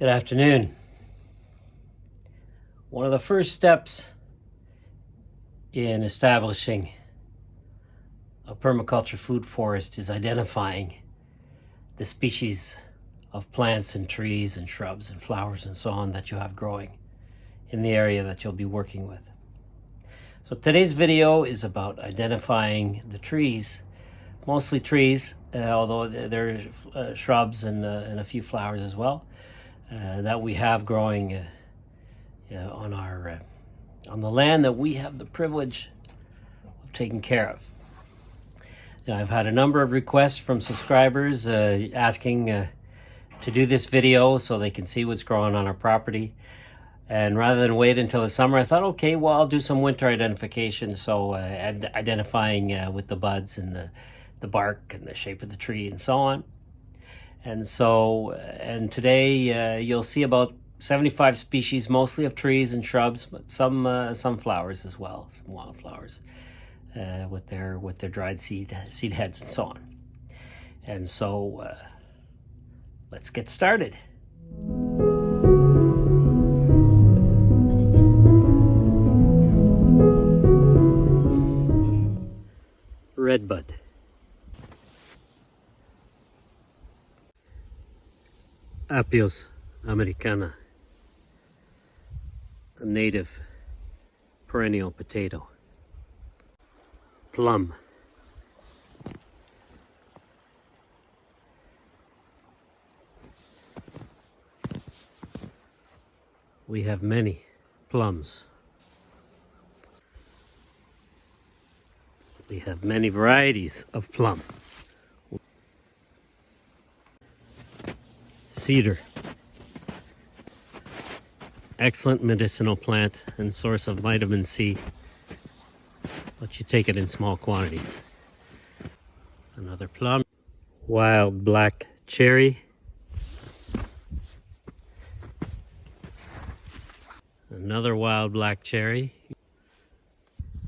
Good afternoon. One of the first steps in establishing a permaculture food forest is identifying the species of plants and trees and shrubs and flowers and so on that you have growing in the area that you'll be working with. So today's video is about identifying the trees, mostly trees, although there are shrubs and a few flowers as well, that we have growing on the land that we have the privilege of taking care of. Now, I've had a number of requests from subscribers asking to do this video so they can see what's growing on our property. And rather than wait until the summer, I thought, okay, well, I'll do some winter identification. So identifying with the buds and the bark and the shape of the tree and so on. And so, and today you'll see about 75 species, mostly of trees and shrubs, but some flowers as well, some wildflowers with their dried seed heads and so on. And so, let's get started. Redbud. Apios americana, a native perennial potato. Plum. We have many plums. We have many varieties of plum. Cedar. Excellent medicinal plant and source of vitamin C, but you take it in small quantities. Another plum. Wild black cherry. Another wild black cherry.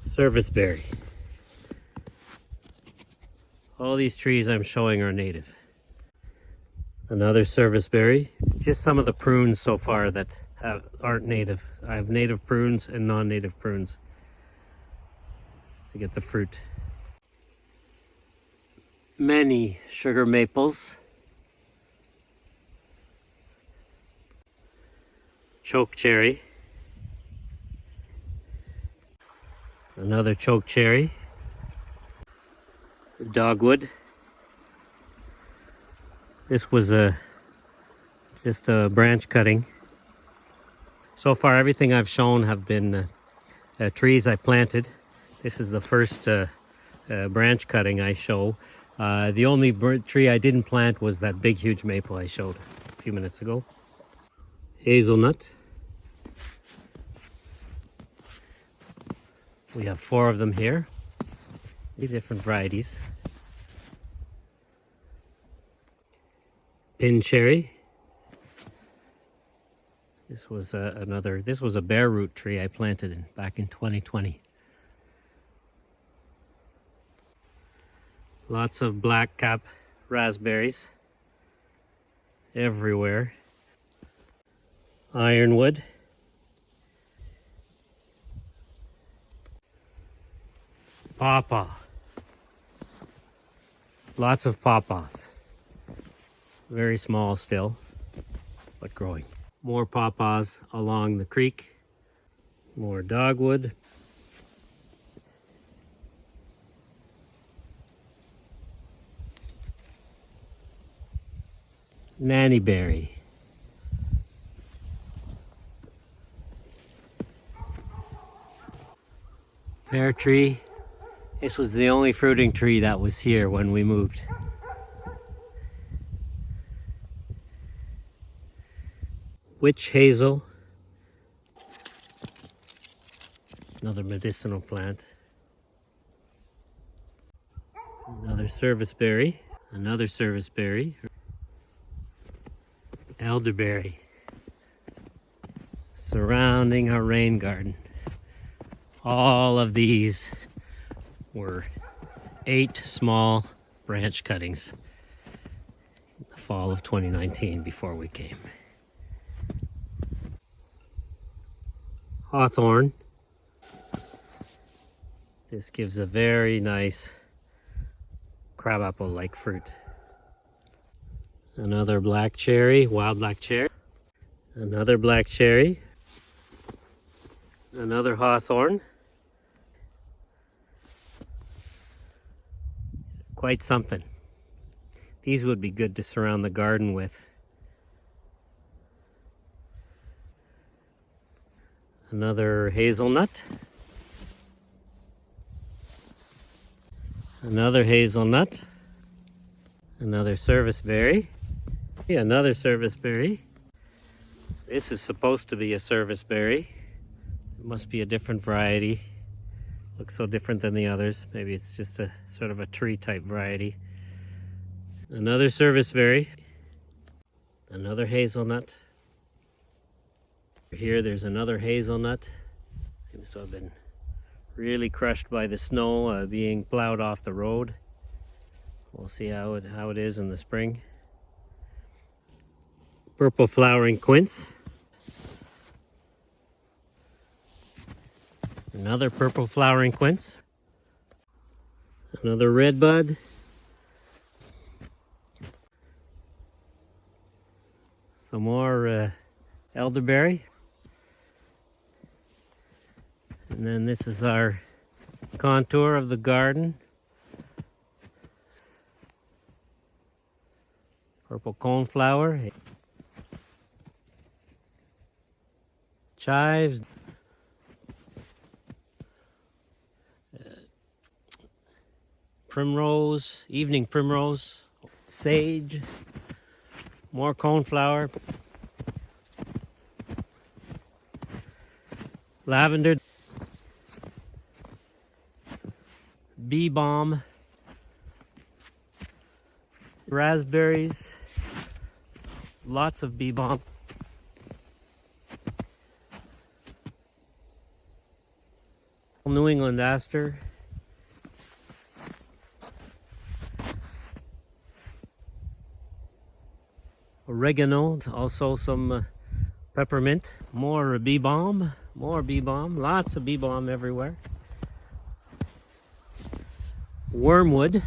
Serviceberry. All these trees I'm showing are native. Another serviceberry. Just some of the prunes so far that aren't native. I have native prunes and non-native prunes to get the fruit. Many sugar maples. Choke cherry. Another choke cherry. Dogwood. This was just a branch cutting. So far everything I've shown have been trees I planted. This is the first branch cutting I show. The only tree I didn't plant was that big huge maple I showed a few minutes ago. Hazelnut. We have 4 of them here. 3 different varieties. Pin cherry. This was a bare root tree I planted back in 2020. Lots of black cap raspberries everywhere. Ironwood. Pawpaw. Lots of pawpaws. Very small still, but growing. More pawpaws along the creek. More dogwood. Nannyberry. Pear tree. This was the only fruiting tree that was here when we moved. Witch hazel. Another medicinal plant. Another serviceberry. Another serviceberry. Elderberry. Surrounding our rain garden. All of these were 8 small branch cuttings in the fall of 2019 before we came. hawthorn. This gives a very nice crabapple-like fruit. Another black cherry, wild black cherry. Another black cherry. Another hawthorn. Quite something. These would be good to surround the garden with. Another hazelnut. Another hazelnut. Another serviceberry. Another serviceberry. This is supposed to be a serviceberry. It must be a different variety. Looks so different than the others. Maybe it's just a sort of a tree type variety. Another serviceberry. Another hazelnut. Here there's another hazelnut. Seems to have been really crushed by the snow being plowed off the road. We'll see how it is in the spring. Purple flowering quince. Another purple flowering quince. Another red bud. Some more elderberry. And then this is our contour of the garden. Purple coneflower. Chives. Primrose, evening primrose. Sage. More coneflower. Lavender. Bee balm. Raspberries. Lots of bee balm. New England aster. Oregano, also some peppermint. More bee balm, lots of bee balm everywhere. Wormwood.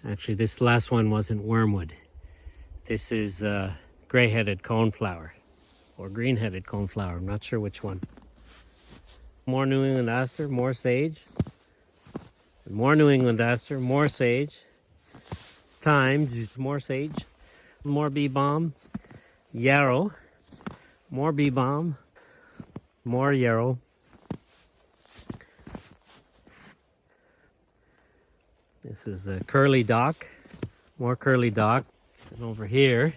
Actually, this last one wasn't wormwood. This is gray-headed coneflower or green-headed coneflower. I'm not sure which one. More New England aster, more sage. More New England aster, more sage. Thyme, more sage. More bee balm. Yarrow. More bee balm. More yarrow. This is a curly dock. More curly dock. And over here,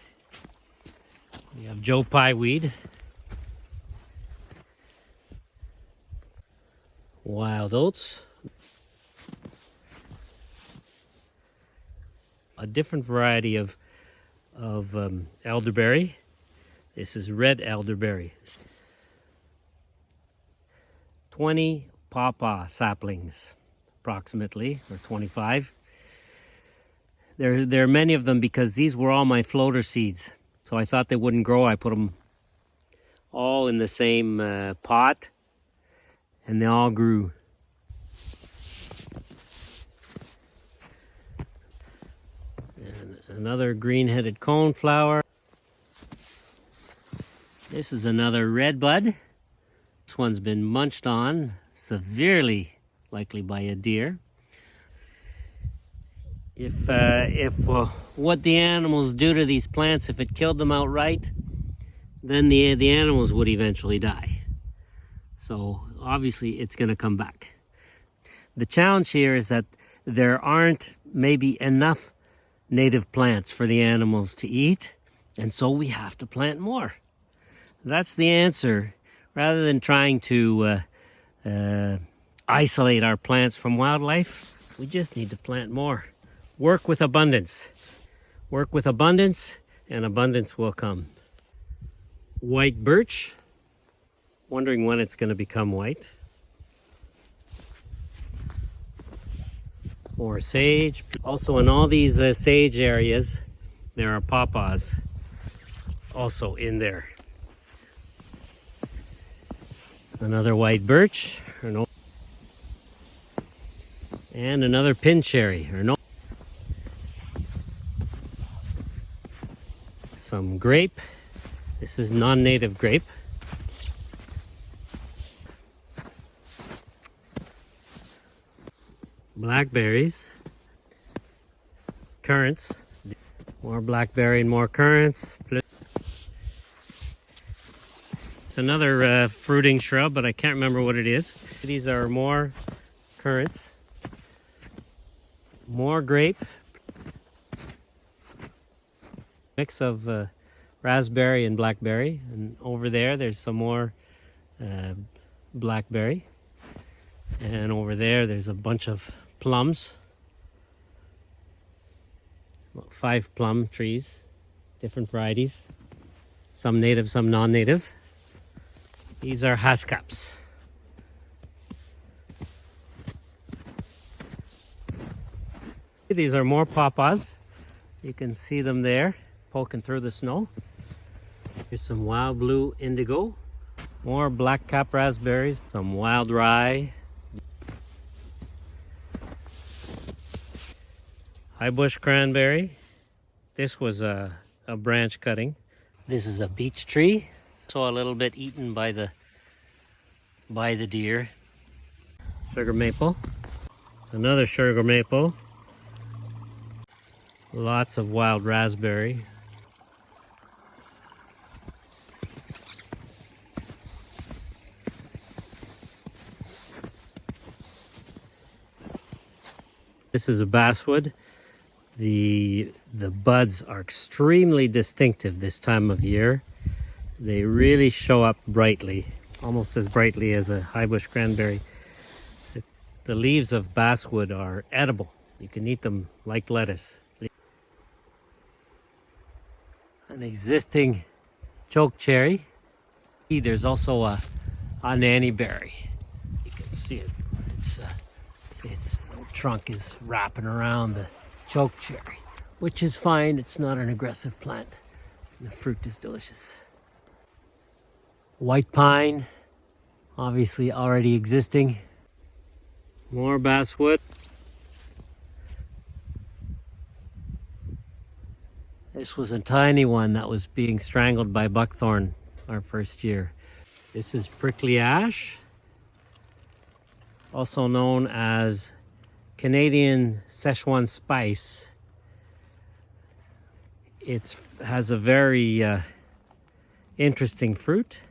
we have Joe Pye weed. Wild oats. A different variety of elderberry. This is red elderberry. 20 pawpaw saplings, approximately, or 25. There are many of them because these were all my floater seeds. So I thought they wouldn't grow. I put them all in the same pot, and they all grew. And another green-headed coneflower. This is another red bud. This one's been munched on severely, likely by a deer. If what the animals do to these plants, if it killed them outright, then the animals would eventually die. So obviously it's going to come back. The challenge here is that there aren't maybe enough native plants for the animals to eat, and so we have to plant more. That's the answer. Rather than trying to isolate our plants from wildlife, we just need to plant more. Work with abundance. Work with abundance, and abundance will come. White birch. Wondering when it's going to become white. Or sage. Also in all these sage areas, there are pawpaws also in there. Another white birch, and another pin cherry, some grape. This is non-native grape. Blackberries, currants, more blackberry and more currants. It's another fruiting shrub, but I can't remember what it is. These are more currants, more grape, mix of raspberry and blackberry, and over there's some more blackberry, and over there's a bunch of plums. About 5 plum trees, different varieties, some native, some non-native. These are hascaps. These are more pawpaws. You can see them there poking through the snow. Here's some wild blue indigo, more black cap raspberries, some wild rye, high bush cranberry. This was a branch cutting. This is a beech tree, so a little bit eaten by the deer. Sugar maple, another sugar maple, lots of wild raspberry. This is a basswood. The buds are extremely distinctive this time of year. They really show up brightly, almost as brightly as a high bush cranberry. The leaves of basswood are edible. You can eat them like lettuce. An existing choke cherry. There's also a nanny berry. You can see it. Its trunk is wrapping around the choke cherry, which is fine. It's not an aggressive plant. The fruit is delicious. White pine, obviously already existing. More basswood. This was a tiny one that was being strangled by buckthorn our first year. This is prickly ash, also known as Canadian Szechuan spice. It has a very interesting fruit.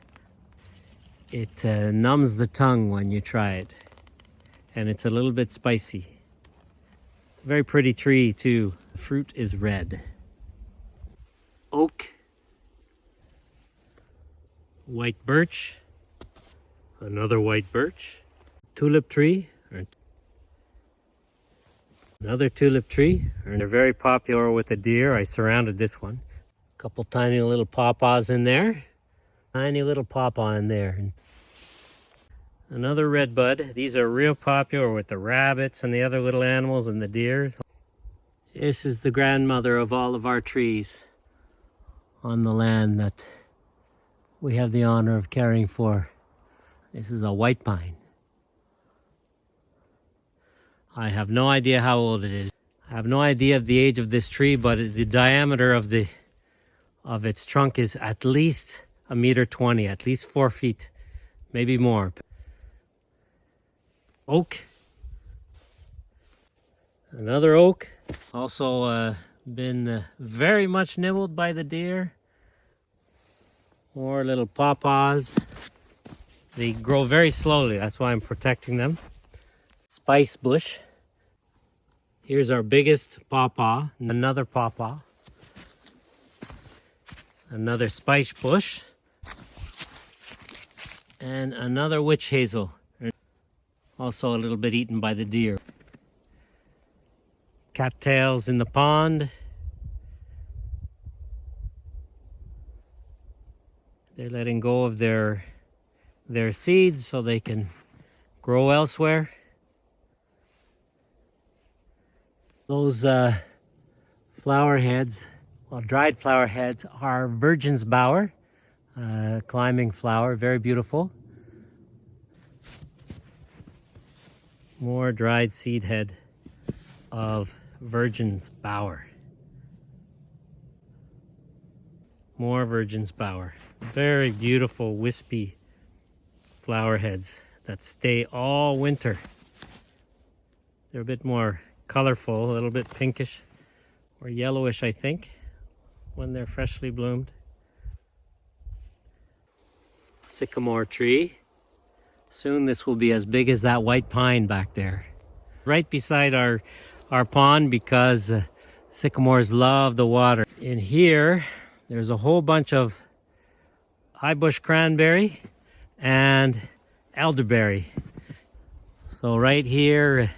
It numbs the tongue when you try it, and it's a little bit spicy. It's a very pretty tree too. The fruit is red. Oak, white birch, another white birch, tulip tree, another tulip tree, and they're very popular with the deer. I surrounded this one. A couple tiny little pawpaws in there. Tiny little pawpaw in there. Another red bud. These are real popular with the rabbits and the other little animals and the deer. This is the grandmother of all of our trees on the land that we have the honor of caring for. This is a white pine. I have no idea how old it is. I have no idea of the age of this tree, but the diameter of its trunk is at least 1.20 meters, at least 4 feet, maybe more. Oak. Another oak. Also been very much nibbled by the deer. More little pawpaws. They grow very slowly, that's why I'm protecting them. Spice bush. Here's our biggest pawpaw, another pawpaw. Another spice bush. And another witch hazel. Also a little bit eaten by the deer. Cattails in the pond. They're letting go of their seeds so they can grow elsewhere. Those flower heads, well, dried flower heads, are Virgin's Bower, climbing flower, very beautiful. More dried seed head of Virgin's Bower. More Virgin's Bower. Very beautiful wispy flower heads that stay all winter. They're a bit more colorful, a little bit pinkish or yellowish, I think, when they're freshly bloomed. Sycamore tree. Soon this will be as big as that white pine back there. Right beside our pond, because sycamores love the water. In here, there's a whole bunch of high bush cranberry and elderberry. So right here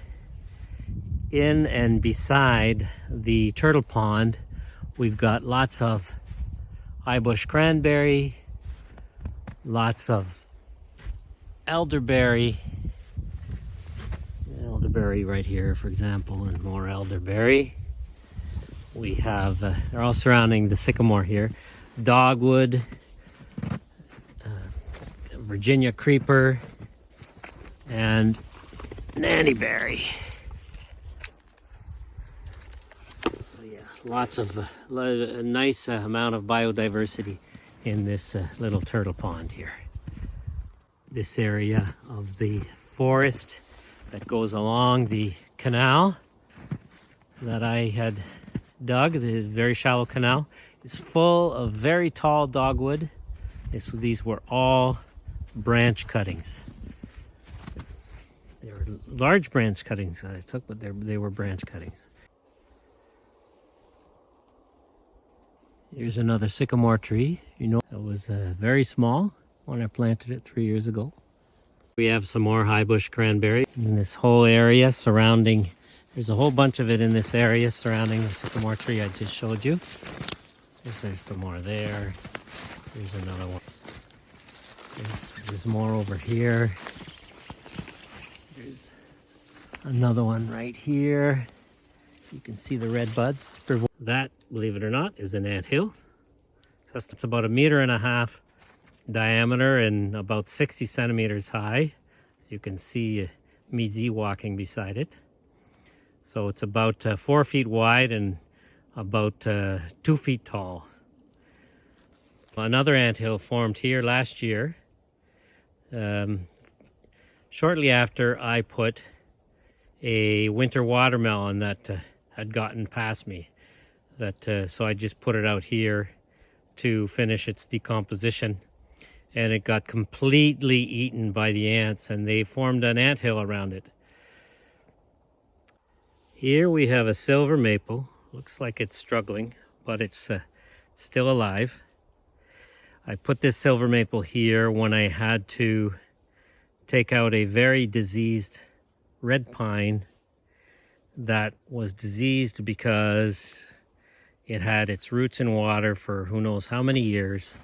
in and beside the turtle pond, we've got lots of high bush cranberry, lots of elderberry right here, for example, and more elderberry. We have, they're all surrounding the sycamore here, dogwood, Virginia creeper, and nannyberry. So yeah, lots of, a nice amount of biodiversity in this little turtle pond here. This area of the forest that goes along the canal that I had dug, the very shallow canal, is full of very tall dogwood. These were all branch cuttings. They were large branch cuttings that I took, but they were branch cuttings. Here's another sycamore tree. You know, it was very small when I planted it 3 years ago. We have some more high bush cranberry in this whole area surrounding. There's a whole bunch of it in this area surrounding the sycamore tree I just showed you. There's some more there. There's another one. There's more over here. There's another one right here. You can see the red buds. That, believe it or not, is an anthill. So it's about 1.5 meters diameter and about 60 centimeters high. So you can see Midzi walking beside it. So it's about 4 feet wide and about 2 feet tall. Another anthill formed here last year, shortly after I put a winter watermelon that had gotten past me. So I just put it out here to finish its decomposition, and it got completely eaten by the ants, and they formed an anthill around it. Here we have a silver maple. Looks like it's struggling, but it's still alive. I put this silver maple here when I had to take out a very diseased red pine that was diseased because it had its roots in water for who knows how many years,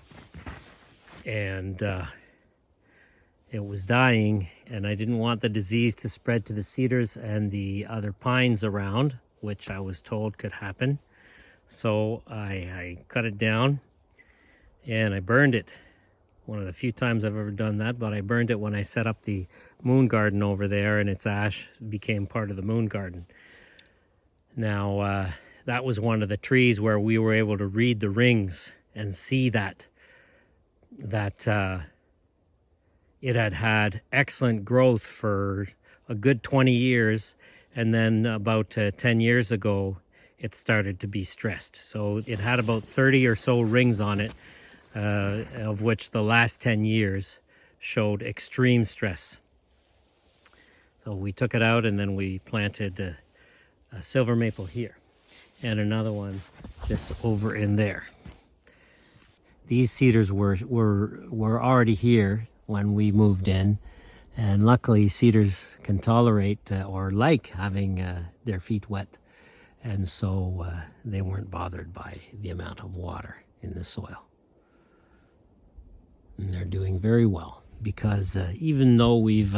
and it was dying, and I didn't want the disease to spread to the cedars and the other pines around, which I was told could happen. So I cut it down and I burned it. One of the few times I've ever done that, but I burned it when I set up the moon garden over there, and its ash became part of the moon garden. Now, that was one of the trees where we were able to read the rings and see that it had had excellent growth for a good 20 years, and then about 10 years ago, it started to be stressed. So it had about 30 or so rings on it, of which the last 10 years showed extreme stress. So we took it out, and then we planted a silver maple here and another one just over in there. These cedars were already here when we moved in, and luckily cedars can tolerate or like having their feet wet, and so they weren't bothered by the amount of water in the soil. And they're doing very well, because even though we've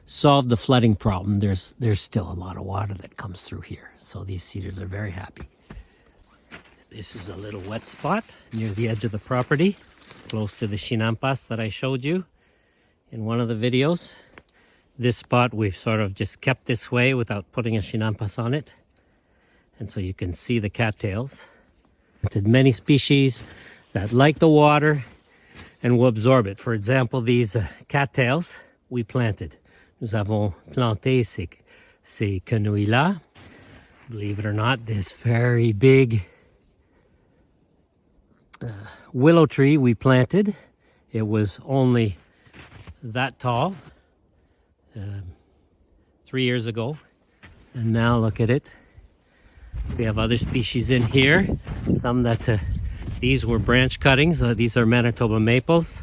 solved the flooding problem, there's still a lot of water that comes through here. So these cedars are very happy. This is a little wet spot near the edge of the property, close to the chinampas that I showed you in one of the videos. This spot we've sort of just kept this way without putting a chinampas on it. And so you can see the cattails. Planted many species that like the water and will absorb it. For example, these cattails we planted. Nous avons planté ces quenouilles-là. Believe it or not, this very big willow tree we planted. It was only that tall 3 years ago. And now look at it. We have other species in here. Some that, these were branch cuttings. These are Manitoba maples.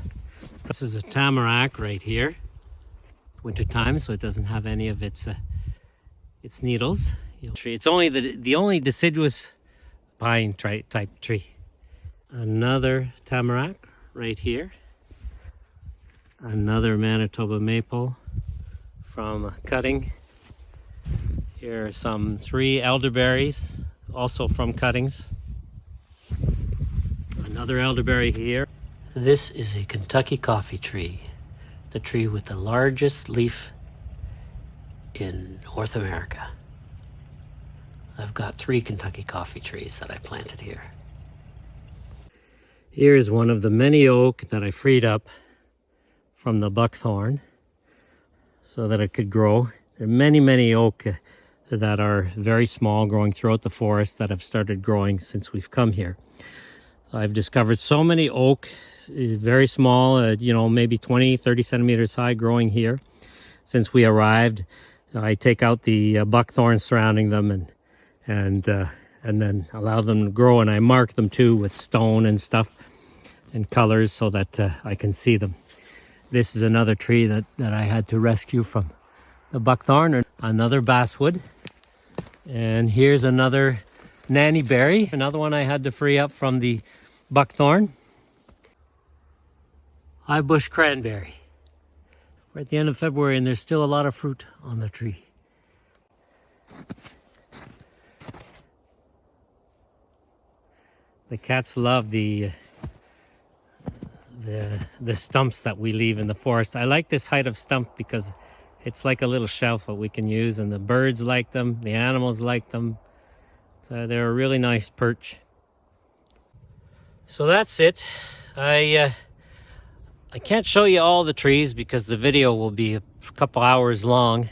This is a tamarack right here. Winter time, so it doesn't have any of its needles. It's only the only deciduous pine type tree. Another tamarack right here. Another Manitoba maple from a cutting. Here are some 3 elderberries, also from cuttings. Another elderberry here. This is a Kentucky coffee tree, the tree with the largest leaf in North America. I've got 3 Kentucky coffee trees that I planted here. Here's one of the many oak that I freed up from the buckthorn so that it could grow. There are many oak that are very small, growing throughout the forest, that have started growing since we've come here. I've discovered so many oak, very small, maybe 20, 30 centimeters high, growing here since we arrived. I take out the buckthorn surrounding them and then allow them to grow, and I mark them too with stone and stuff and colors so that I can see them. This is another tree that I had to rescue from the buckthorn. Another basswood. And here's another nanny berry, another one I had to free up from the buckthorn. High bush cranberry. We're at the end of February and there's still a lot of fruit on the tree. The cats love the stumps that we leave in the forest. I like this height of stump because it's like a little shelf that we can use, and the birds like them, the animals like them. So they're a really nice perch. So that's it. I can't show you all the trees because the video will be a couple hours long.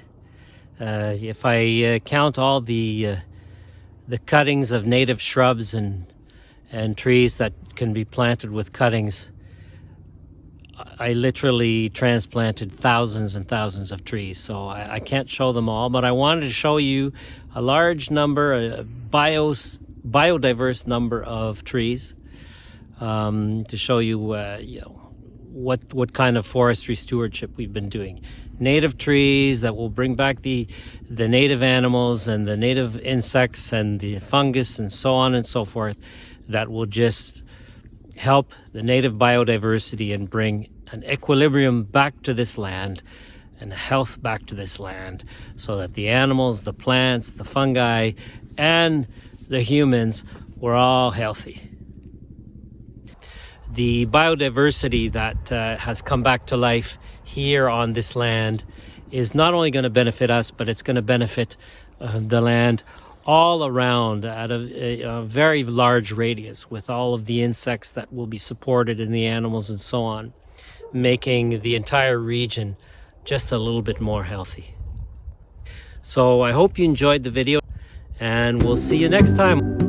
If I count all the cuttings of native shrubs and trees that can be planted with cuttings, I literally transplanted thousands and thousands of trees, so I can't show them all, but I wanted to show you a large number, a biodiverse number of trees, to show you, what kind of forestry stewardship we've been doing. Native trees that will bring back the native animals and the native insects and the fungus and so on and so forth, that will just help the native biodiversity and bring an equilibrium back to this land and health back to this land, so that the animals, the plants, the fungi, and the humans were all healthy. The biodiversity that has come back to life here on this land is not only going to benefit us, but it's going to benefit the land all around at a very large radius, with all of the insects that will be supported and the animals and so on, making the entire region just a little bit more healthy. So I hope you enjoyed the video, and we'll see you next time.